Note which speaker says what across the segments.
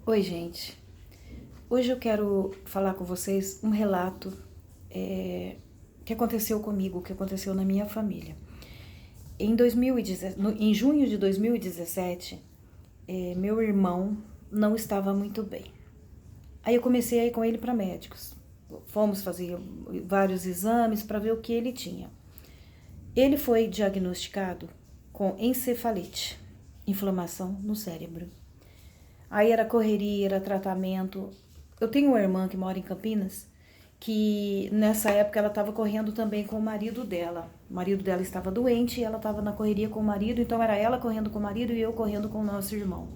Speaker 1: Oi, gente. Hoje eu quero falar com vocês um relato que aconteceu comigo, que aconteceu na minha família. Em junho de 2017, meu irmão não estava muito bem. Aí eu comecei a ir com ele para médicos. Fomos fazer vários exames para ver o que ele tinha. Ele foi diagnosticado com encefalite, inflamação no cérebro. Aí era correria, era tratamento. Eu tenho uma irmã que mora em Campinas, que nessa época ela estava correndo também com o marido dela. O marido dela estava doente e ela estava na correria com o marido, então era ela correndo com o marido e eu correndo com o nosso irmão.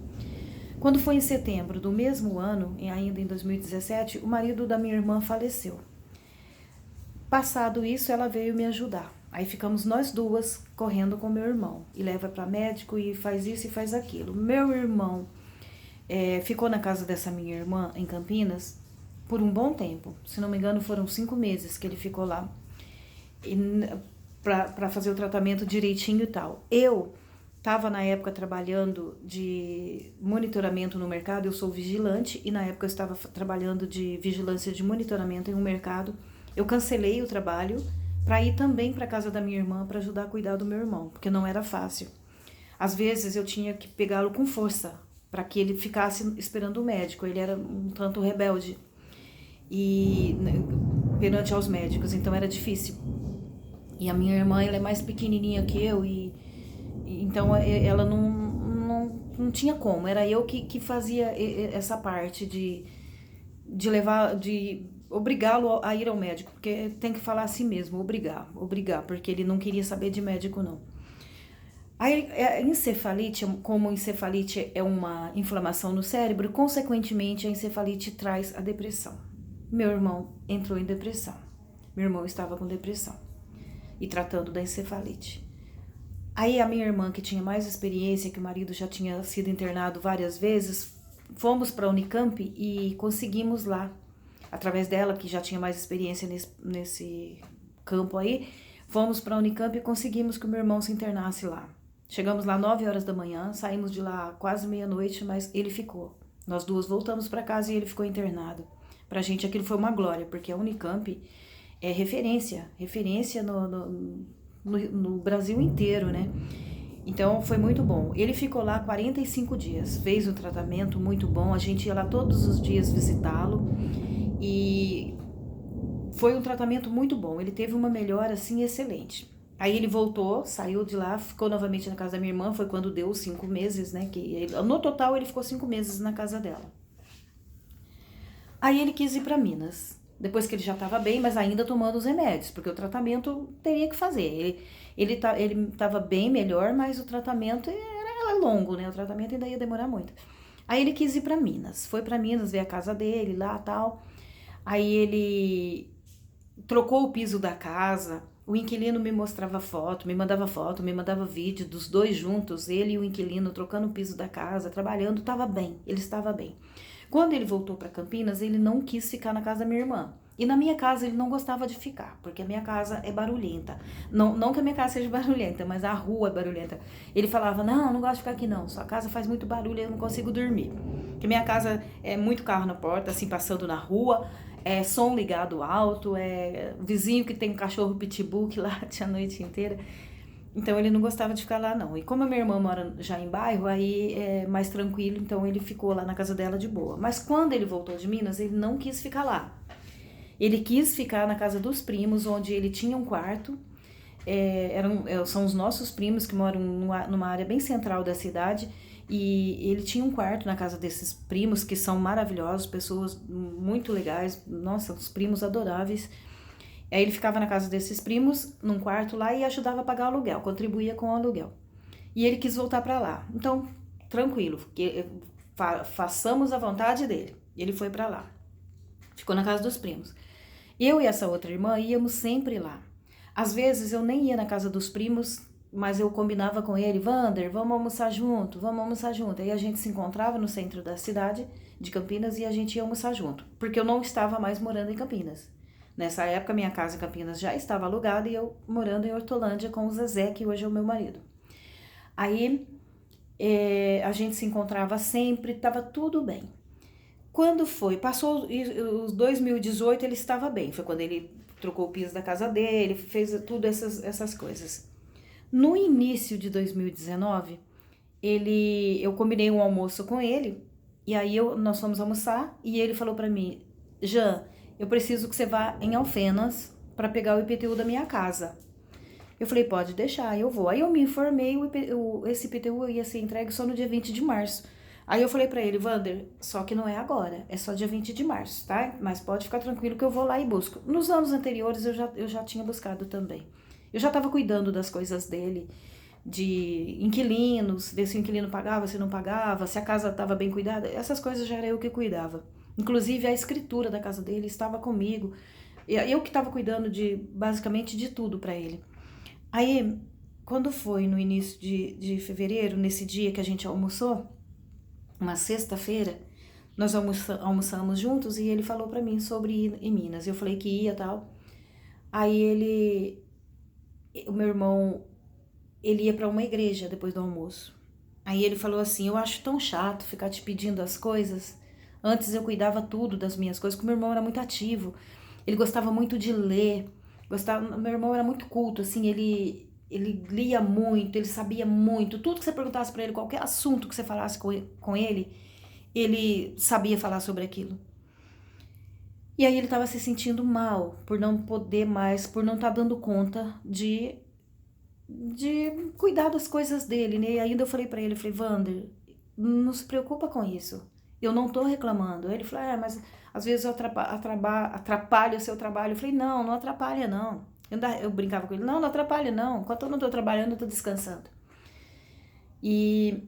Speaker 1: Quando foi em setembro do mesmo ano, ainda em 2017, o marido da minha irmã faleceu. Passado isso, ela veio me ajudar. Aí ficamos nós duas correndo com meu irmão. E leva para médico e faz isso e faz aquilo. Meu irmão ficou na casa dessa minha irmã em Campinas por um bom tempo. Se não me engano, foram 5 meses que ele ficou lá para fazer o tratamento direitinho e tal. Eu estava na época trabalhando de monitoramento no mercado, eu sou vigilante e na época eu estava trabalhando de vigilância de monitoramento em um mercado. Eu cancelei o trabalho para ir também para casa da minha irmã para ajudar a cuidar do meu irmão, porque não era fácil. Às vezes eu tinha que pegá-lo com força para que ele ficasse esperando o médico. Ele era um tanto rebelde e perante aos médicos, então era difícil. E a minha irmã, ela é mais pequenininha que eu e então ela não tinha como. Era eu que fazia essa parte de levar, de obrigá-lo a ir ao médico, porque tem que falar assim mesmo, obrigar, porque ele não queria saber de médico não. A encefalite, como encefalite é uma inflamação no cérebro, consequentemente a encefalite traz a depressão. Meu irmão entrou em depressão. Meu irmão estava com depressão e tratando da encefalite. Aí a minha irmã, que tinha mais experiência, que o marido já tinha sido internado várias vezes, fomos para a Unicamp e conseguimos lá, através dela, que já tinha mais experiência nesse campo aí, fomos para a Unicamp e conseguimos que o meu irmão se internasse lá. Chegamos lá 9 horas da manhã, saímos de lá quase meia-noite, mas ele ficou. Nós duas voltamos para casa e ele ficou internado. Pra gente aquilo foi uma glória, porque a Unicamp é referência no Brasil inteiro, né? Então foi muito bom. Ele ficou lá 45 dias, fez um tratamento muito bom, a gente ia lá todos os dias visitá-lo e foi um tratamento muito bom. Ele teve uma melhora assim excelente. Aí ele voltou, saiu de lá, ficou novamente na casa da minha irmã, foi quando deu os 5 meses, né? No total ele ficou 5 meses na casa dela. Aí ele quis ir para Minas, depois que ele já estava bem, mas ainda tomando os remédios, porque o tratamento teria que fazer. Ele estava bem melhor, mas o tratamento era longo, né? O tratamento ainda ia demorar muito. Aí ele quis ir para Minas, foi para Minas ver a casa dele lá tal. Aí ele trocou o piso da casa. O inquilino me mostrava foto, me mandava vídeo dos dois juntos, ele e o inquilino trocando o piso da casa, trabalhando, estava bem, ele estava bem. Quando ele voltou para Campinas, ele não quis ficar na casa da minha irmã. E na minha casa ele não gostava de ficar, porque a minha casa é barulhenta. Não que a minha casa seja barulhenta, mas a rua é barulhenta. Ele falava, não gosto de ficar aqui não, sua casa faz muito barulho e eu não consigo dormir. Porque minha casa é muito carro na porta, assim, passando na rua, é som ligado alto, é vizinho que tem um cachorro pitbull que late a noite inteira. Então ele não gostava de ficar lá não. E como a minha irmã mora já em bairro, aí é mais tranquilo, então ele ficou lá na casa dela de boa. Mas quando ele voltou de Minas, ele não quis ficar lá. Ele quis ficar na casa dos primos, onde ele tinha um quarto. São os nossos primos que moram numa área bem central da cidade. E ele tinha um quarto na casa desses primos, que são maravilhosos, pessoas muito legais, nossa, os primos adoráveis. Aí ele ficava na casa desses primos, num quarto lá, e ajudava a pagar o aluguel, contribuía com o aluguel. E ele quis voltar para lá. Então, tranquilo, façamos a vontade dele. Ele foi para lá. Ficou na casa dos primos. Eu e essa outra irmã íamos sempre lá. Às vezes eu nem ia na casa dos primos, mas eu combinava com ele, Vander, vamos almoçar junto, vamos almoçar junto. Aí a gente se encontrava no centro da cidade de Campinas e a gente ia almoçar junto, porque eu não estava mais morando em Campinas. Nessa época, minha casa em Campinas já estava alugada e eu morando em Hortolândia com o Zezé, que hoje é o meu marido. Aí a gente se encontrava sempre, estava tudo bem. Quando foi? Passou os 2018, ele estava bem. Foi quando ele trocou o piso da casa dele, fez tudo essas coisas. No início de 2019, eu combinei um almoço com ele, e aí nós fomos almoçar, e ele falou pra mim, Jan, eu preciso que você vá em Alfenas para pegar o IPTU da minha casa. Eu falei, pode deixar, eu vou. Aí eu me informei, esse IPTU ia ser entregue só no dia 20 de março. Aí eu falei pra ele, Vander, só que não é agora, é só dia 20 de março, tá? Mas pode ficar tranquilo que eu vou lá e busco. Nos anos anteriores eu já tinha buscado também. Eu já estava cuidando das coisas dele, de inquilinos, ver se o inquilino pagava, se não pagava, se a casa estava bem cuidada, essas coisas já era eu que cuidava. Inclusive a escritura da casa dele estava comigo, eu que estava cuidando basicamente de tudo para ele. Aí, quando foi no início de fevereiro, nesse dia que a gente almoçou, uma sexta-feira, nós almoçamos juntos e ele falou para mim sobre ir em Minas. Eu falei que ia e tal. Aí o meu irmão, ele ia para uma igreja depois do almoço. Aí ele falou assim, eu acho tão chato ficar te pedindo as coisas. Antes eu cuidava tudo das minhas coisas, porque meu irmão era muito ativo. Ele gostava muito de ler. Meu irmão era muito culto, assim, ele lia muito, ele sabia muito. Tudo que você perguntasse para ele, qualquer assunto que você falasse com ele sabia falar sobre aquilo. E aí ele estava se sentindo mal por não poder mais, por não estar dando conta de cuidar das coisas dele, né? E ainda eu falei para ele, Vander, não se preocupa com isso. Eu não tô reclamando. Ele falou, mas às vezes eu atrapalho o seu trabalho. Eu falei, não atrapalha não. Eu brincava com ele, não atrapalha não. Enquanto eu não tô trabalhando, eu tô descansando. E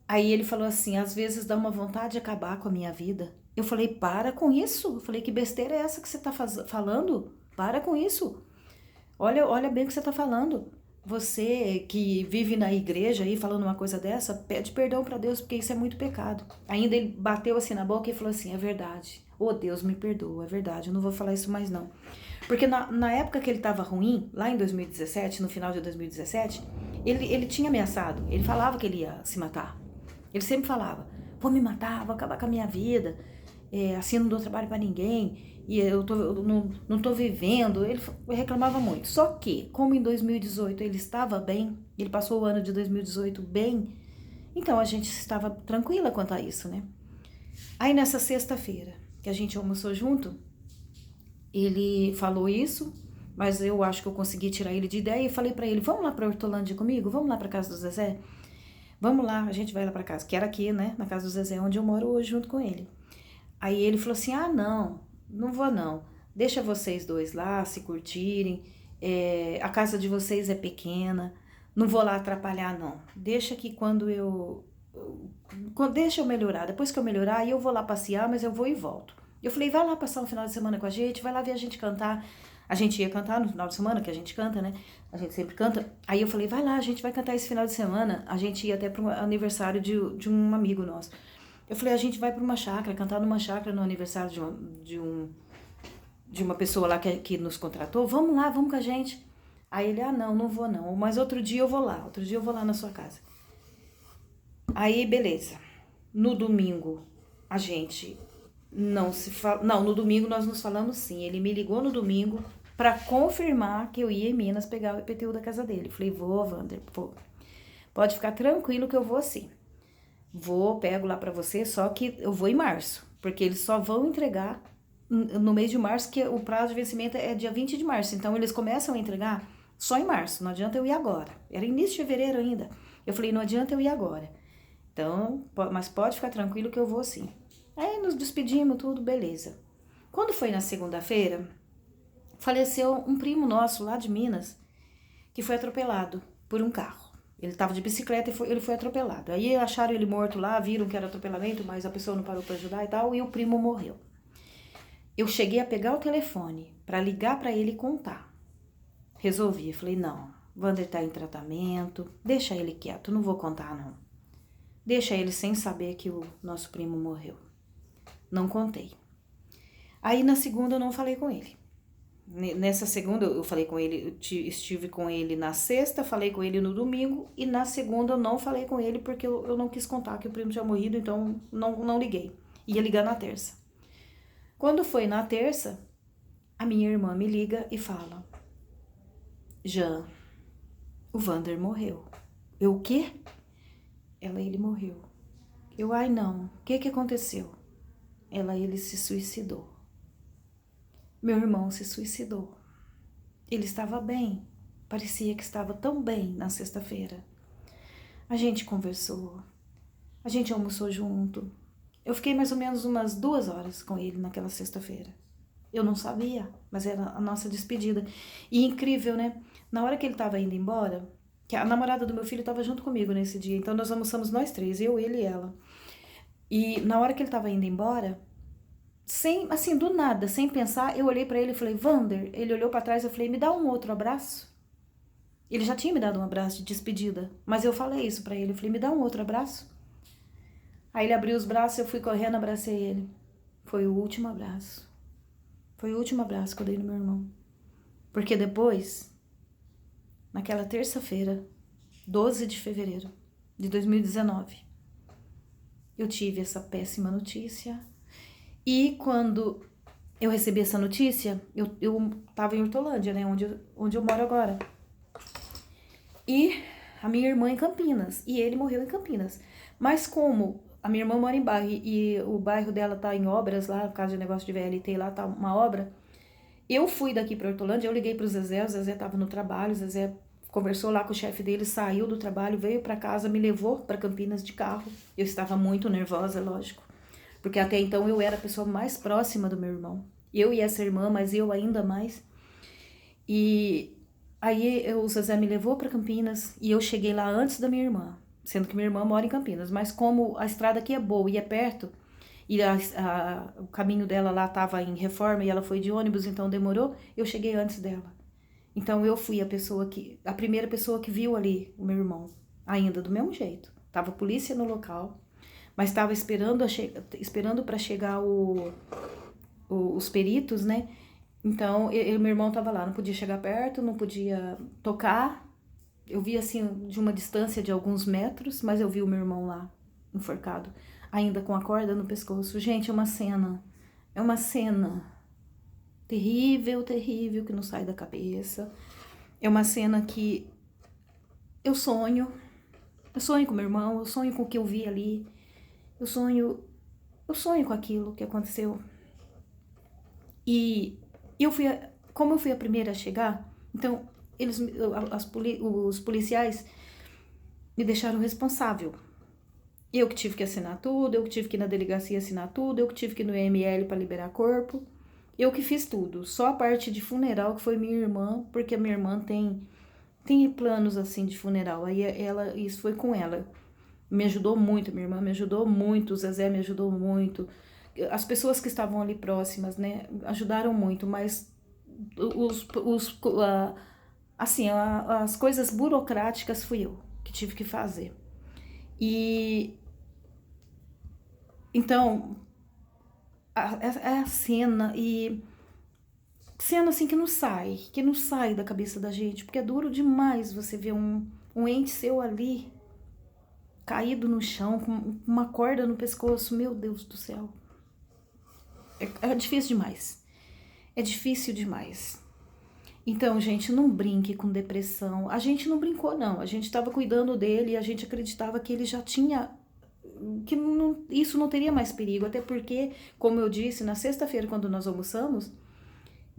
Speaker 1: aí ele falou assim, às vezes dá uma vontade de acabar com a minha vida. Eu falei, para com isso. Eu falei, que besteira é essa que você tá falando? Para com isso. Olha bem o que você tá falando. Você que vive na igreja aí falando uma coisa dessa, pede perdão para Deus, porque isso é muito pecado. Ainda ele bateu assim na boca e falou assim, é verdade. Oh, Deus, me perdoa, é verdade, eu não vou falar isso mais não. Porque na época que ele tava ruim, lá em 2017, no final de 2017, ele tinha ameaçado, ele falava que ele ia se matar. Ele sempre falava, vou me matar, vou acabar com a minha vida, assim eu não dou trabalho para ninguém, e eu não tô vivendo. Ele reclamava muito. Só que, como em 2018 ele estava bem, ele passou o ano de 2018 bem, então a gente estava tranquila quanto a isso, né? Aí nessa sexta-feira, que a gente almoçou junto, ele falou isso, mas eu acho que eu consegui tirar ele de ideia e falei pra ele, vamos lá pra Hortolândia comigo? Vamos lá pra casa do Zezé? Vamos lá, a gente vai lá pra casa, que era aqui, né, na casa do Zezé, onde eu moro hoje junto com ele. Aí ele falou assim, não vou não, deixa vocês dois lá se curtirem, a casa de vocês é pequena, não vou lá atrapalhar não, deixa que deixa eu melhorar, depois que eu melhorar, aí eu vou lá passear, mas eu vou e volto. Eu falei, vai lá passar um final de semana com a gente, vai lá ver a gente cantar. A gente ia cantar no final de semana, que a gente canta, né? A gente sempre canta. Aí eu falei, vai lá, a gente vai cantar esse final de semana. A gente ia até para um aniversário de um amigo nosso. Eu falei, a gente vai para uma chácara, cantar numa chácara no aniversário de uma pessoa lá que nos contratou. Vamos lá, vamos com a gente. Aí ele, não vou não. Mas outro dia eu vou lá na sua casa. Aí, beleza. No domingo, a gente não se fala. Não, no domingo nós nos falamos sim. Ele me ligou no domingo para confirmar que eu ia em Minas pegar o IPTU da casa dele. Falei, vou, Vander, vou. Pode ficar tranquilo que eu vou sim. Pego lá pra você, só que eu vou em março, porque eles só vão entregar no mês de março, que o prazo de vencimento é dia 20 de março, então eles começam a entregar só em março, não adianta eu ir agora. Era início de fevereiro ainda. Eu falei, não adianta eu ir agora. Então, mas pode ficar tranquilo que eu vou sim. Aí nos despedimos, tudo, beleza. Quando foi na segunda-feira, faleceu um primo nosso lá de Minas, que foi atropelado por um carro. Ele estava de bicicleta e ele foi atropelado. Aí acharam ele morto lá, viram que era atropelamento, mas a pessoa não parou para ajudar e tal, e o primo morreu. Eu cheguei a pegar o telefone para ligar para ele e contar. Resolvi, falei, não, Vander tá em tratamento, deixa ele quieto, não vou contar não. Deixa ele sem saber que o nosso primo morreu. Não contei. Aí na segunda eu não falei com ele. Nessa segunda eu falei com ele, eu estive com ele na sexta, falei com ele no domingo, e na segunda eu não falei com ele porque eu não quis contar que o primo tinha morrido, então não liguei. Ia ligar na terça. Quando foi na terça, a minha irmã me liga e fala: Jean, o Vander morreu. Eu, o quê? Ele morreu. Eu, ai não, o que aconteceu? Ele se suicidou. Meu irmão se suicidou. Ele estava bem, parecia que estava tão bem na sexta-feira. A gente conversou, a gente almoçou junto. Eu fiquei mais ou menos umas 2 horas com ele naquela sexta-feira. Eu não sabia, mas era a nossa despedida. E incrível, né? Na hora que ele estava indo embora, que a namorada do meu filho estava junto comigo nesse dia, então nós almoçamos nós 3, eu, ele e ela. E na hora que ele estava indo embora, sem, assim, do nada, sem pensar, eu olhei pra ele e falei: Vander. Ele olhou pra trás, eu falei: me dá um outro abraço. Ele já tinha me dado um abraço de despedida, mas eu falei isso pra ele, eu falei: me dá um outro abraço. Aí ele abriu os braços, eu fui correndo, abracei ele. Foi o último abraço. Foi o último abraço que eu dei no meu irmão. Porque depois, naquela terça-feira, 12 de fevereiro de 2019, eu tive essa péssima notícia. E quando eu recebi essa notícia, eu tava em Hortolândia, né, onde eu moro agora. E a minha irmã em Campinas, e ele morreu em Campinas. Mas como a minha irmã mora em bairro e o bairro dela tá em obras lá, por causa de negócio de VLT lá, tá uma obra, eu fui daqui pra Hortolândia, eu liguei pro Zezé, o Zezé tava no trabalho, o Zezé conversou lá com o chefe dele, saiu do trabalho, veio pra casa, me levou pra Campinas de carro. Eu estava muito nervosa, lógico. Porque até então eu era a pessoa mais próxima do meu irmão. Eu e essa irmã, mas eu ainda mais. E aí o Zezé me levou para Campinas e eu cheguei lá antes da minha irmã. Sendo que minha irmã mora em Campinas. Mas como a estrada aqui é boa e é perto, e o caminho dela lá estava em reforma e ela foi de ônibus, então demorou, eu cheguei antes dela. Então eu fui a primeira pessoa que viu ali o meu irmão. Ainda do mesmo jeito. Tava a polícia no local. Mas estava esperando para chegar os peritos, né? Então, meu irmão estava lá, não podia chegar perto, não podia tocar. Eu vi assim de uma distância de alguns metros, mas eu vi o meu irmão lá, enforcado, ainda com a corda no pescoço. Gente, é uma cena terrível, terrível, que não sai da cabeça. É uma cena que eu sonho com meu irmão, eu sonho com o que eu vi ali. Eu sonho com aquilo que aconteceu. E como eu fui a primeira a chegar, então os policiais me deixaram responsável. Eu que tive que assinar tudo, eu que tive que ir na delegacia assinar tudo, eu que tive que ir no IML para liberar corpo. Eu que fiz tudo, só a parte de funeral que foi minha irmã, porque a minha irmã tem planos assim de funeral. Aí isso foi com ela. Me ajudou muito, minha irmã me ajudou muito, o Zezé me ajudou muito. As pessoas que estavam ali próximas, né, ajudaram muito, mas as coisas burocráticas fui eu que tive que fazer. E então a cena assim que não sai da cabeça da gente, porque é duro demais você ver um ente seu ali caído no chão, com uma corda no pescoço. Meu Deus do céu. É difícil demais. É difícil demais. Então, gente, não brinque com depressão. A gente não brincou, não. A gente estava cuidando dele e a gente acreditava que ele já tinha... que isso não teria mais perigo. Até porque, como eu disse, na sexta-feira, quando nós almoçamos,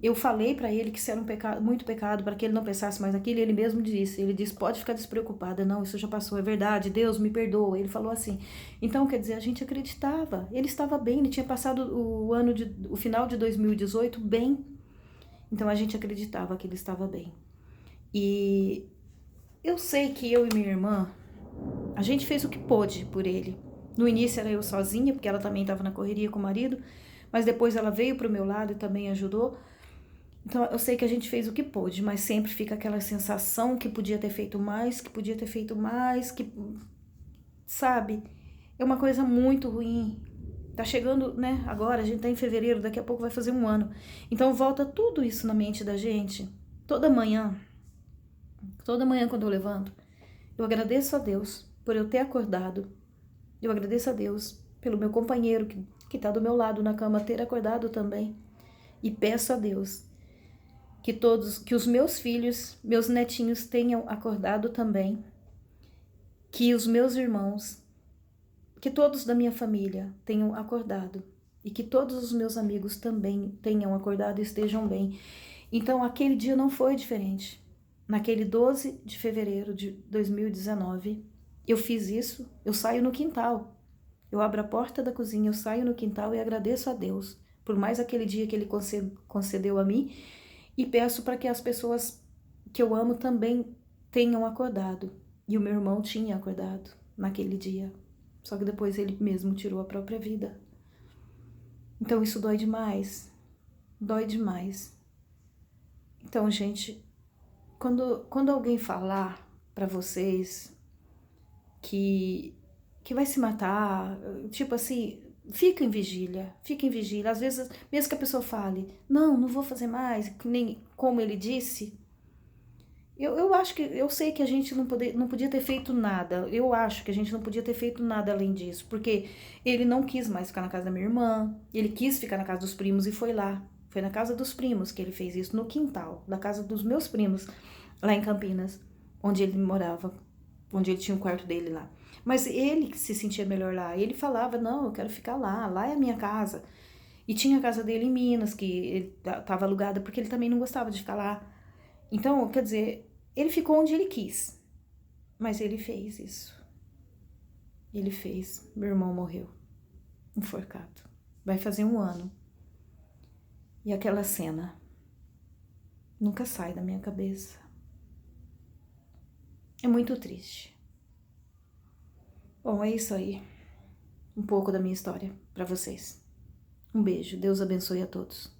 Speaker 1: eu falei para ele que isso era um pecado, muito pecado, para que ele não pensasse mais naquilo, e ele mesmo disse, pode ficar despreocupada, não, isso já passou, é verdade, Deus me perdoa, ele falou assim. Então, quer dizer, a gente acreditava, ele estava bem, ele tinha passado o final de 2018 bem, então a gente acreditava que ele estava bem. E eu sei que eu e minha irmã, a gente fez o que pôde por ele. No início era eu sozinha, porque ela também estava na correria com o marido, mas depois ela veio pro meu lado e também ajudou. Então, eu sei que a gente fez o que pôde, mas sempre fica aquela sensação que podia ter feito mais, que, sabe? É uma coisa muito ruim. Tá chegando, né? Agora, a gente tá em fevereiro, daqui a pouco vai fazer 1 ano. Então, volta tudo isso na mente da gente. Toda manhã quando eu levanto, eu agradeço a Deus por eu ter acordado. Eu agradeço a Deus pelo meu companheiro que tá do meu lado na cama ter acordado também. E peço a Deus que os meus filhos, meus netinhos tenham acordado também, que os meus irmãos, que todos da minha família tenham acordado e que todos os meus amigos também tenham acordado e estejam bem. Então, aquele dia não foi diferente. Naquele 12 de fevereiro de 2019, eu fiz isso, eu saio no quintal. Eu abro a porta da cozinha, eu saio no quintal e agradeço a Deus por mais aquele dia que Ele concedeu a mim e peço para que as pessoas que eu amo também tenham acordado. E o meu irmão tinha acordado naquele dia, só que depois ele mesmo tirou a própria vida. Então isso dói demais, dói demais. Então, gente, quando alguém falar para vocês que vai se matar, tipo assim, fica em vigília, fica em vigília. Às vezes, mesmo que a pessoa fale, não vou fazer mais, nem como ele disse, eu acho que, eu sei que a gente não podia ter feito nada, eu acho que a gente não podia ter feito nada além disso, porque ele não quis mais ficar na casa da minha irmã, ele quis ficar na casa dos primos e foi lá. Foi na casa dos primos que ele fez isso, no quintal, da casa dos meus primos, lá em Campinas, onde ele morava, onde ele tinha o quarto dele lá. Mas ele se sentia melhor lá. Ele falava, não, eu quero ficar lá é a minha casa. E tinha a casa dele em Minas, que ele estava alugada, porque ele também não gostava de ficar lá. Então, quer dizer, ele ficou onde ele quis. Mas ele fez isso. Ele fez. Meu irmão morreu, enforcado. Vai fazer 1 ano. E aquela cena nunca sai da minha cabeça. É muito triste. Bom, é isso aí. Um pouco da minha história para vocês. Um beijo. Deus abençoe a todos.